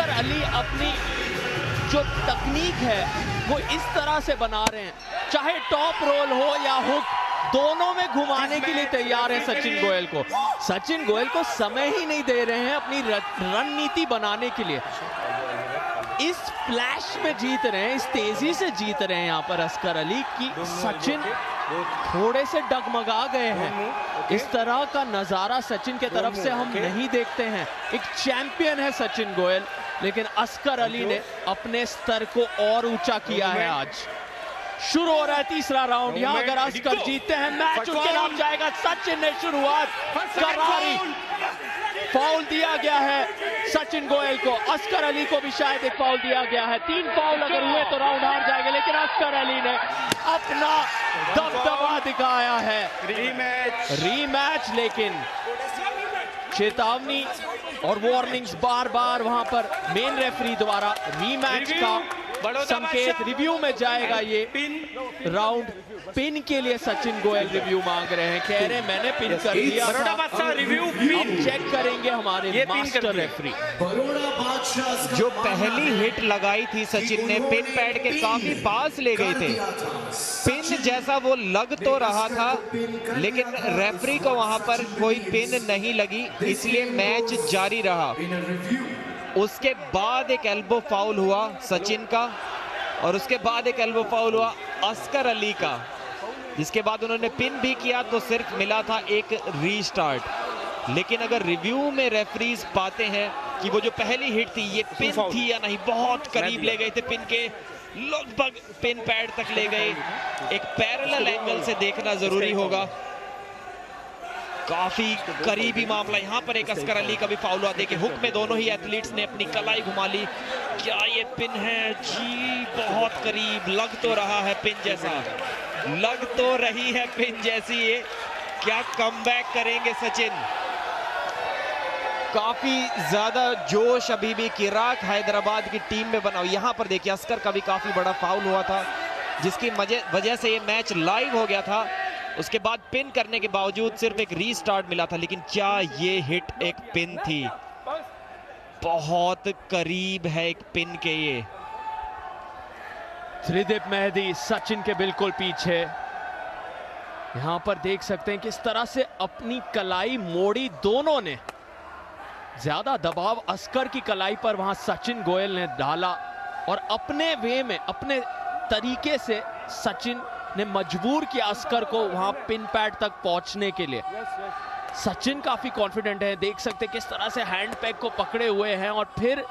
Oscar Ali अपनी जो तकनीक है वो इस तरह से बना रहे हैं, चाहे टॉप रोल हो या हुक, दोनों में घुमाने के लिए तैयार है सचिन गोयल को। सचिन गोयल को समय ही नहीं दे रहे हैं अपनी रणनीति बनाने के लिए। इस फ्लैश में जीत रहे हैं, इस तेजी से जीत रहे हैं यहाँ पर अस्कर अली की सचिन थोड़े से डगमगा गए हैं। इस तरह का नजारा सचिन के तरफ से हम नहीं देखते हैं। एक चैंपियन है सचिन गोयल, लेकिन अस्कर अली ने अपने स्तर को और ऊंचा किया है। आज शुरू हो रहा है तीसरा राउंड। यहाँ अगर अस्कर जीतते हैं मैच उनके नाम जाएगा। सचिन ने शुरुआत करारी, फाउल दिया गया है सचिन गोयल को। अस्कर अली को भी शायद एक फाउल दिया गया है। 3 फाउल अगर हुए तो राउंड हार जाएंगे, लेकिन अस्कर अली ने अपना दबदबा दिखाया है। रीमैच, लेकिन चेतावनी और वार्निंग्स बार बार वहां पर मेन रेफरी द्वारा रीमैच का संकेत। रिव्यू में जाएगा ये राउंड। पिन के लिए सचिन गोयल रिव्यू मांग रहे हैं, कह रहे हैं मैंने पिन कर दिया था, हम चेक करेंगे हमारे मास्टर रेफरी। जो पहली हिट लगाई थी सचिन ने, पिन पैड के काफी पास ले गए थे। पिन जैसा वो लग तो रहा था, लेकिन रेफरी को वहां पर कोई पिन नहीं लगी, इसलिए मैच जारी रहा। उसके बाद एक एल्बो फाउल हुआ सचिन का, और उसके बाद एक एल्बो फाउल हुआ अस्कर अली का, जिसके बाद उन्होंने पिन भी किया तो सिर्फ मिला था एक रीस्टार्ट। लेकिन अगर रिव्यू में रेफरीज पाते हैं कि वो जो पहली हिट थी ये पिन थी या नहीं, बहुत करीब ले गए थे पिन के, लगभग पिन पैड तक ले गए। एक पैरेलल एंगल से देखना जरूरी होगा। काफी करीबी मामला। यहाँ पर एक अस्कर अली का भी फाउल हुआ। देखिए हुक में दोनों ही एथलीट्स ने अपनी कलाई घुमा ली। क्या ये पिन है? जी बहुत करीब, लग तो रहा है पिन जैसा, लग तो रही है पिन जैसी। ये क्या कमबैक करेंगे सचिन? काफी ज्यादा जोश अभी भी किराक हैदराबाद की टीम में बना। यहाँ पर देखिए अस्कर का भी काफी बड़ा फाउल हुआ था, जिसकी वजह से ये मैच लाइव हो गया था। उसके बाद पिन करने के बावजूद सिर्फ एक रीस्टार्ट मिला था। लेकिन क्या ये हिट एक पिन थी? बहुत करीब है एक पिन के ये। त्रिदीप मेहदी सचिन के बिल्कुल पीछे। यहां पर देख सकते हैं किस तरह से अपनी कलाई मोड़ी दोनों ने। ज्यादा दबाव अस्कर की कलाई पर वहां सचिन गोयल ने डाला, और अपने वे में, अपने तरीके से सचिन ने मजबूर किया अस्कर को वहां पिन पैड तक पहुंचने के लिए। सचिन काफी कॉन्फिडेंट है, देख सकते हैं किस तरह से हैंड पैक को पकड़े हुए हैं। और फिर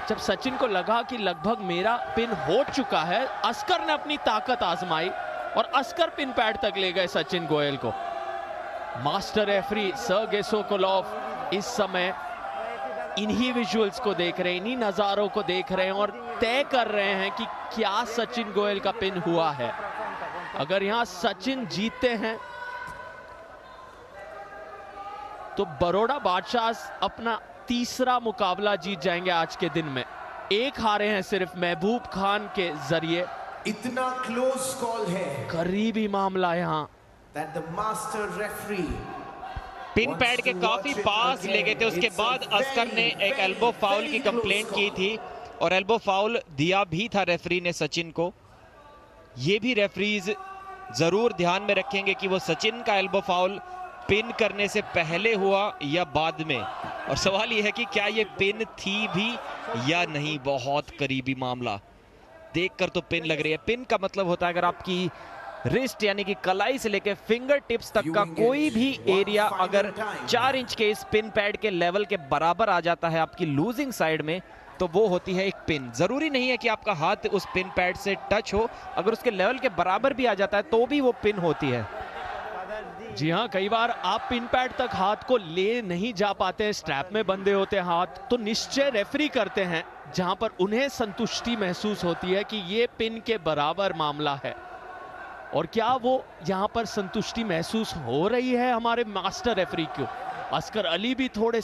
जब सचिन को लगा कि लगभग मेरा पिन हो चुका है, अस्कर ने अपनी ताकत आजमाई और अस्कर पिन पैड तक ले गए सचिन गोयल को। मास्टर रेफरी सर्गेई सोकोलोव इस समय इन्हीं विजुअल्स को देख रहे हैं, इन्हीं नजारों को देख रहे हैं और तय कर रहे हैं कि क्या सचिन गोयल का पिन हुआ है। अगर यहां सचिन जीतते हैं तो बड़ौदा बादशाह अपना तीसरा मुकाबला जीत जाएंगे आज के दिन में। एक हारे हैं सिर्फ महबूब खान के जरिए। इतना क्लोज कॉल है, करीबी मामला यहां। that the master referee pin pad के काफी पास ले गए थे। उसके बाद अस्कर ने एक एल्बो फाउल की कंप्लेंट की थी, और एल्बो फाउल दिया भी था रेफरी ने सचिन को। ये भी रेफरीज जरूर ध्यान में रखेंगे कि वो सचिन का एल्बो फाउल पिन करने से पहले हुआ या बाद में। और सवाल ये है कि क्या ये पिन थी भी या नहीं। बहुत करीबी मामला, देखकर तो पिन लग रही है। पिन का मतलब होता है अगर आपकी रिस्ट यानी कि कलाई से लेकर फिंगर टिप्स तक का कोई भी एरिया अगर 4 इंच के इस पिन पैड के लेवल के बराबर आ जाता है आपकी लूजिंग साइड में, तो वो होती है एक पिन। जरूरी नहीं है कि आपका हाथ उस पिन पैड से टच हो, अगर उसके लेवल के बराबर भी आ जाता है तो भी वो पिन होती है। जी हाँ, कई बार आप पिन पैड तक हाथ को ले नहीं जा पाते हैं, स्ट्रैप में बंधे होते हैं हाथ, तो निश्चय रेफरी करते हैं जहां पर उन्हें संतुष्टि महसूस होती है कि ये पिन के बराबर मामला है। और क्या वो यहां पर संतुष्टि महसूस हो रही है हमारे मास्टर रेफरी को? अस्कर अली भी थोड़े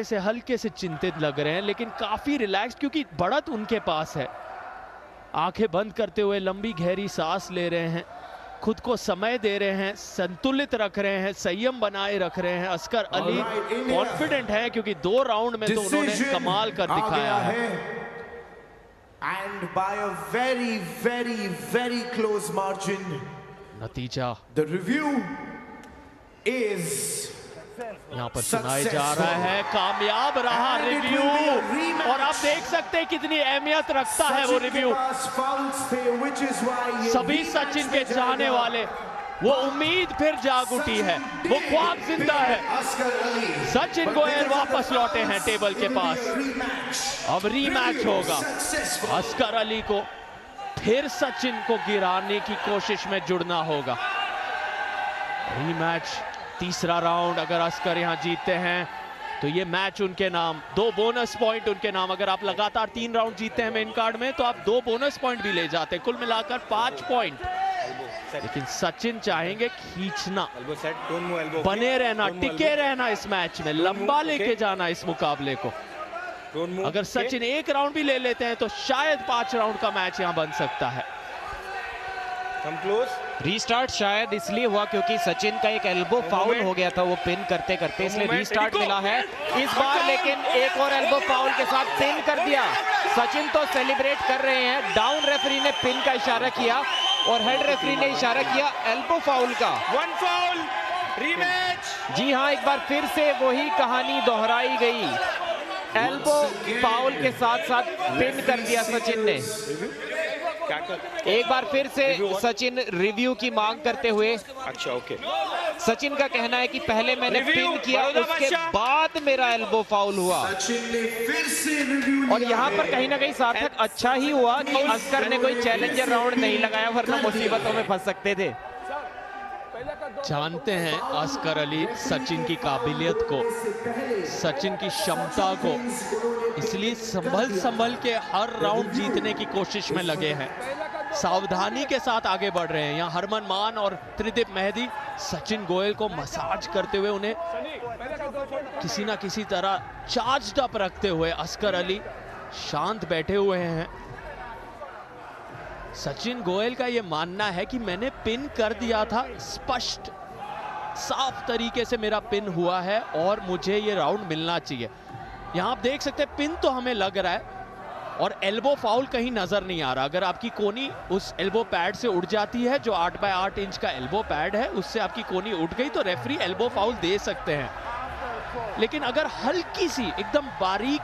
से हल्के से चिंतित लग रहे हैं, लेकिन काफी रिलैक्स, क्योंकि बढ़त उनके पास है। आंखें बंद करते हुए लंबी गहरी सांस ले रहे हैं। खुद को समय दे रहे हैं, संतुलित रख रहे हैं, संयम बनाए रख रहे हैं। अस्कर अली कॉन्फिडेंट है क्योंकि 2 राउंड में तो उन्होंने कमाल कर दिखाया है। And by a very, very, very close margin, नतीजा the review is यहाँ पर सुनाया जा रहा है, कामयाब रहा रिव्यू। और आप देख सकते हैं कितनी अहमियत रखता है वो रिव्यू। सभी सचिन के चाहने वाले, वो उम्मीद फिर जाग उठी है, वो ख्वाब जिंदा है। सचिन गोयल वापस लौटे हैं टेबल के पास। अब रीमैच होगा। अस्कर अली को फिर सचिन को गिराने की कोशिश में जुड़ना होगा। रीमैच, तीसरा राउंड। अगर अस्कर यहां जीतते हैं तो ये मैच उनके नाम, 2 बोनस पॉइंट उनके नाम। अगर आप लगातार 3 राउंड जीतते हैं मेन कार्ड में तो आप 2 बोनस पॉइंट भी ले जाते हैं, कुल मिलाकर 5 पॉइंट। लेकिन सचिन चाहेंगे खींचना, बने रहना, टिके रहना इस मैच में, लंबा लेके जाना इस मुकाबले को। अगर सचिन 1 राउंड भी ले लेते हैं तो शायद 5 राउंड का मैच यहां बन सकता है। रीस्टार्ट शायद इसलिए हुआ क्योंकि सचिन का एक एल्बो फाउल हो गया था वो पिन करते करते, इसलिए रीस्टार्ट मिला है इस बार। लेकिन एक और एल्बो फाउल के साथ पिन कर दिया। सचिन तो सेलिब्रेट कर रहे हैं। डाउन रेफरी ने पिन का इशारा किया और हेड रेफरी ने इशारा किया एल्बो फाउल का। 1 फाउल, रीमैच। जी हाँ, एक बार फिर से वही कहानी दोहराई गई। एल्बो फाउल के साथ साथ पिन कर दिया सचिन ने। एक बार फिर से सचिन रिव्यू की मांग करते हुए, अच्छा ओके, सचिन का कहना है कि पहले मैंने पिन किया, उसके बाद मेरा एल्बो फाउल हुआ। और यहाँ पर कहीं ना कहीं सार्थक अच्छा ही हुआ कि अस्कर ने कोई चैलेंजर राउंड नहीं लगाया, वरना मुसीबतों में फंस सकते थे। जानते हैं अस्कर अली सचिन की काबिलियत को, सचिन की क्षमता को, इसलिए संभल के हर राउंड जीतने की कोशिश में लगे हैं। सावधानी के साथ आगे बढ़ रहे हैं। यहाँ हरमन मान और त्रिदीप मेहदी सचिन गोयल को मसाज करते हुए, उन्हें किसी ना किसी तरह चार्ज्ड अप रखते हुए अस्कर अली शांत बैठे हुए हैं। सचिन गोयल का यह मानना है कि मैंने पिन कर दिया था, स्पष्ट साफ तरीके से मेरा पिन हुआ है और मुझे ये राउंड मिलना चाहिए। यहां आप देख सकते हैं पिन तो हमें लग रहा है और एल्बो फाउल कहीं नजर नहीं आ रहा। अगर आपकी कोनी उस एल्बो पैड से उड़ जाती है, जो 8x8 इंच का एल्बो पैड है, उससे आपकी कोनी उठ गई तो रेफरी एल्बो फाउल दे सकते हैं। लेकिन अगर हल्की सी एकदम बारीक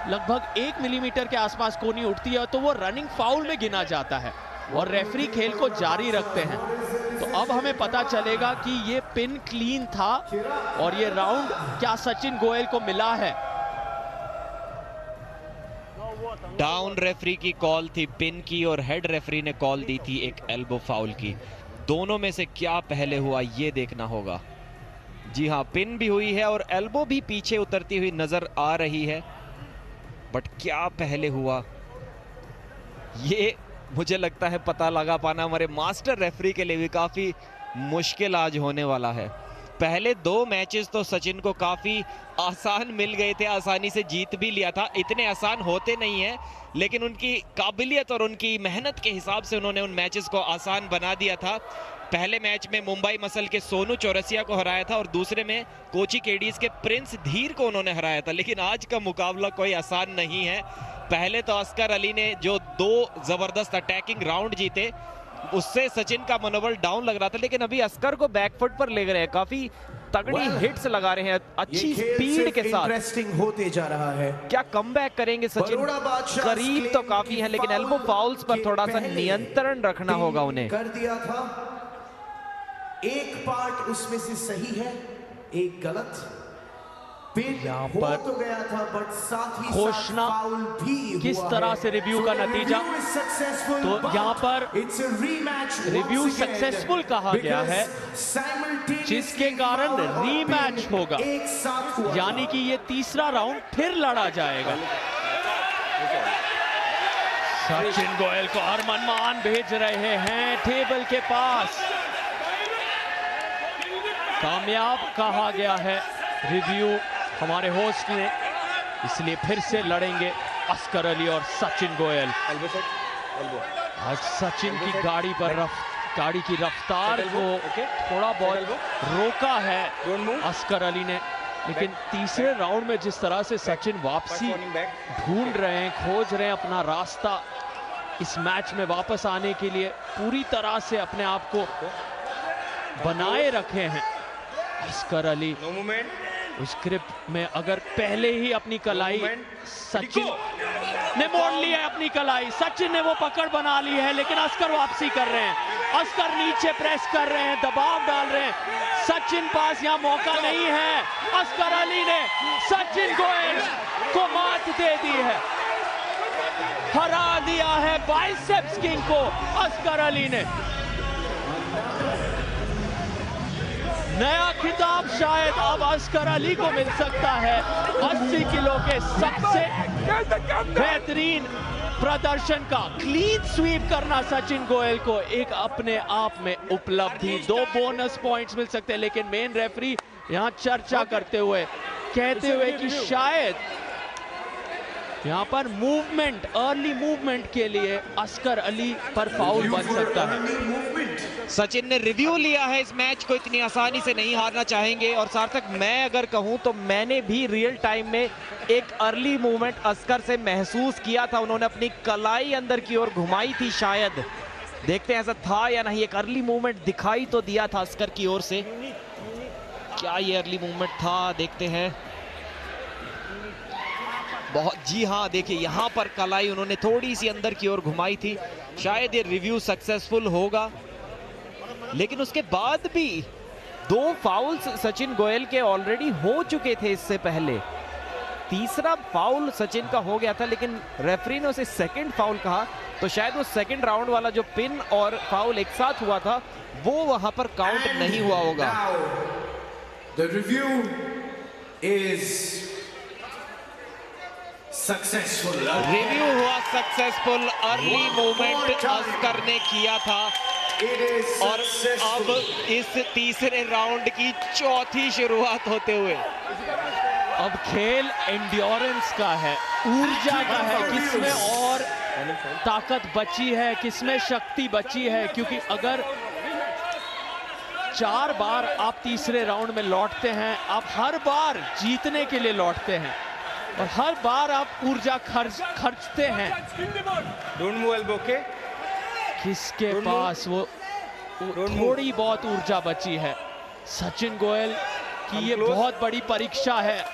लगभग 1 मिलीमीटर के आसपास कोनी उठती है तो वो रनिंग फाउल में गिना जाता है और रेफरी खेल को जारी रखते हैं। तो अब हमें पता चलेगा कि ये पिन क्लीन था और ये राउंड क्या सचिन गोयल को मिला है। डाउन रेफरी की कॉल थी पिन की और हेड रेफरी ने कॉल दी थी एक एल्बो फाउल की। दोनों में से क्या पहले हुआ ये देखना होगा। जी हाँ, पिन भी हुई है और एल्बो भी पीछे उतरती हुई नजर आ रही है, बट क्या पहले हुआ ये मुझे लगता है पता लगा पाना हमारे मास्टर रेफरी के लिए भी काफी मुश्किल आज होने वाला है। पहले 2 मैचेस तो सचिन को काफी आसान मिल गए थे, आसानी से जीत भी लिया था। इतने आसान होते नहीं है, लेकिन उनकी काबिलियत और उनकी मेहनत के हिसाब से उन्होंने उन मैचेस को आसान बना दिया था। पहले मैच में मुंबई मसल के सोनू चौरसिया को हराया था और दूसरे में कोची केडीज के प्रिंस धीर को उन्होंने हराया था। लेकिन आज का मुकाबला कोई आसान नहीं है। पहले तो अस्कर अली ने जो 2 जबरदस्त अटैकिंग राउंड जीते, उससे सचिन का मनोबल डाउन लग रहा था, लेकिन अभी अस्कर को बैकफुट पर ले रहे हैं, काफी तगड़ी हिट्स लगा रहे हैं अच्छी स्पीड के साथ। इंटरेस्टिंग होते जा रहा है। क्या कमबैक करेंगे सचिन? करीब तो काफी है, लेकिन एल्बो फाउल्स पर थोड़ा सा नियंत्रण रखना होगा उन्हें। कर दिया था, एक पार्ट उसमें से सही है, एक गलत। यहाँ पर तो गया था, बट साथ ही घोषणा किस तरह से रिव्यू का नतीजा, तो यहाँ पर रिव्यू सक्सेसफुल कहा गया है, जिसके कारण रीमैच होगा, यानी कि ये तीसरा राउंड फिर लड़ा जाएगा। सचिन गोयल को हरमन मान भेज रहे हैं टेबल के पास। कामयाब कहा गया है रिव्यू हमारे होस्ट ने, इसलिए फिर से लड़ेंगे अस्कर अली और सचिन गोयल। आज सचिन की गाड़ी पर गाड़ी की रफ्तार को थोड़ा बहुत रोका है अस्कर अली ने, लेकिन तीसरे राउंड में जिस तरह से सचिन वापसी ढूंढ रहे हैं, खोज रहे हैं अपना रास्ता इस मैच में वापस आने के लिए, पूरी तरह से अपने आप को बनाए रखे हैं अस्कर अली। उस ग्रिप में अगर पहले ही अपनी कलाई सचिन ने मोड़ ली है, अपनी कलाई सचिन ने वो पकड़ बना ली है, लेकिन अस्कर वापसी कर रहे हैं, अस्कर नीचे प्रेस कर रहे हैं, दबाव डाल रहे हैं, सचिन पास यहाँ मौका नहीं है। अस्कर अली ने सचिन गोयल को मात दे दी है, हरा दिया है बाइसेप्स किंग को अस्कर अली ने। नया खिताब शायद अब अस्कर अली को मिल सकता है। 80 किलो के सबसे बेहतरीन प्रदर्शन का क्लीन स्वीप करना सचिन गोयल को एक अपने आप में उपलब्धि। 2 बोनस पॉइंट्स मिल सकते हैं, लेकिन मेन रेफरी यहां चर्चा करते हुए कहते हुए कि शायद यहां पर मूवमेंट, अर्ली मूवमेंट के लिए अस्कर अली पर फाउल बन सकता है। सचिन ने रिव्यू लिया है, इस मैच को इतनी आसानी से नहीं हारना चाहेंगे। और सार्थक, मैं अगर कहूं तो मैंने भी रियल टाइम में एक अर्ली मूवमेंट अस्कर से महसूस किया था। उन्होंने अपनी कलाई अंदर की ओर घुमाई थी, शायद देखते हैं ऐसा था या नहीं। एक अर्ली मूवमेंट दिखाई तो दिया था अस्कर की ओर से, क्या ये अर्ली मूवमेंट था देखते हैं। बहुत, जी हाँ, देखिए यहाँ पर कलाई उन्होंने थोड़ी सी अंदर की ओर घुमाई थी, शायद ये रिव्यू सक्सेसफुल होगा। लेकिन उसके बाद भी 2 फाउल्स सचिन गोयल के ऑलरेडी हो चुके थे इससे पहले। तीसरा फाउल सचिन का हो गया था, लेकिन रेफरी ने उसे सेकंड फाउल कहा, तो शायद वो सेकंड राउंड वाला जो पिन और फाउल एक साथ हुआ था वो वहां पर काउंट नहीं हुआ होगा। The review is successful. Review हुआ सक्सेसफुल, अर्ली मूवमेंट अस्कर ने किया था। और अब इस तीसरे राउंड की चौथी शुरुआत होते हुए अब खेल एंड्योरेंस का है, ऊर्जा का है, किसमें और ताकत बची है, किसमें शक्ति बची है। क्योंकि अगर 4 बार आप तीसरे राउंड में लौटते हैं, आप हर बार जीतने के लिए लौटते हैं और हर बार आप ऊर्जा खर्चते हैं। किसके पास वो थोड़ी बहुत ऊर्जा बची है? सचिन गोयल की ये बहुत बड़ी परीक्षा है।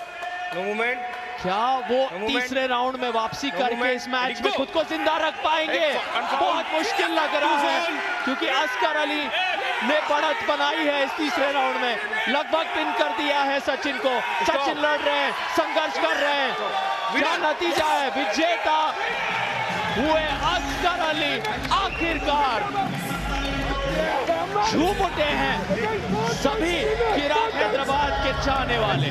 क्या वो तीसरे राउंड में वापसी करके इस मैच में खुद को जिंदा रख पाएंगे? बहुत मुश्किल लग रहा है, क्योंकि अस्कर अली ने बढ़त बनाई है इस तीसरे राउंड में, लगभग पिन कर दिया है सचिन को। सचिन लड़ रहे हैं, संघर्ष कर रहे हैं, क्या नतीजा है? विजेता हुए अस्कर अली, आखिरकार झूम उठे हैं सभी चिराग हैदराबाद के चाहने वाले।